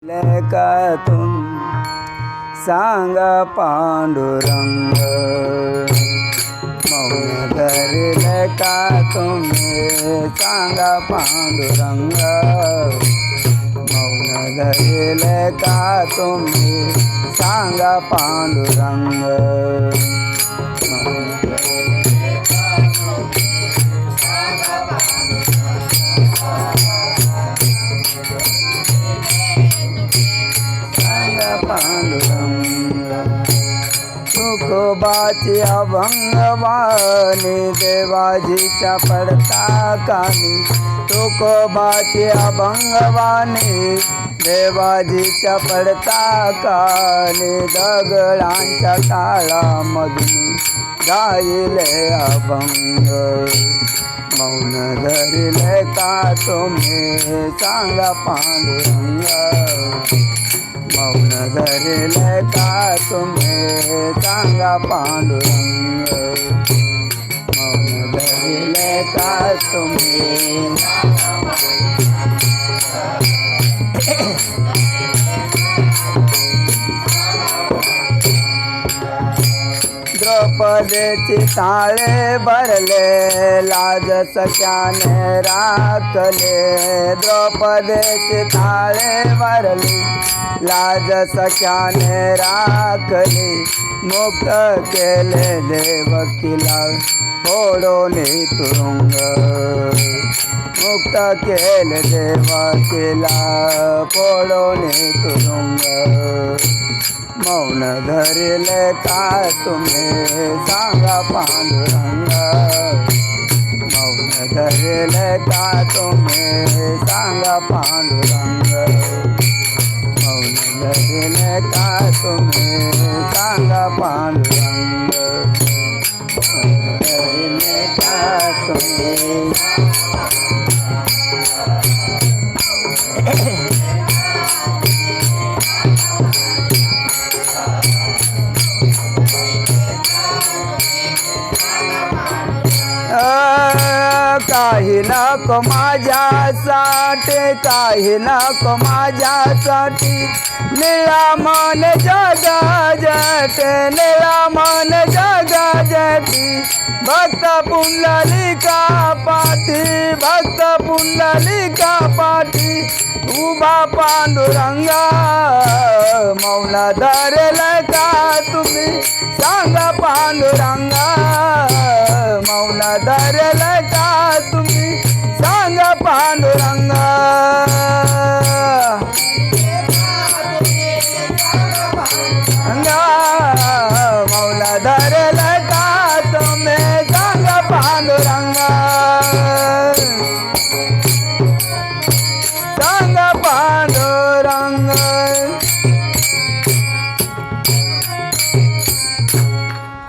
का तुम सांगा पांडुरंग मौन धरले का तुम्ही सांगा पांडुरंग मौन धरले का तुम्ही सांगा पांडुरंग तुकोबाची अभंगवाणी देवाजीच्या पडता कामी तुकोबाची अभंगवाणी देवाजीच्या पडता कानी दगडांच्या काळामधून गायले अभंग मौन धरले का तुम्ही सांगा पांडुरंग मौन धरले का तुम्ही सांगा पांडुरंग मौन धरले का तुम्ही द्रौपदीची ताळे भरले लाज सख्याने राखले द्रौपदीची ताळे भरली लाज सख्याने राखली मुक्त केले देवकीला फोडून तुरुंग मुक्त केले देवकीला फोडून तुरुंग मौन धरले का तुम्ही सांगा पांडुरंग मौन धरले का तुम्ही सांगा पांडुरंग मौन धरले का तुम्ही सांगा पांडुरंग मौन धरले का तुम्ही काही नको माझ्यासाठी काही नको माझ्यासाठी निळा मन जगाजट निळा मन जगाजटी भक्त पुंडलिका पाठी भक्त पुंडलिका पाठी उभा पांडुरंगा मौन धरले का तुम्ही सांगा पांडुरंगा मौन धरले का तुम्ही सांगा पांडुरंगा मौन धरले का तुम्ही सांगा पांडुरंगा सांगा पांडुरंगा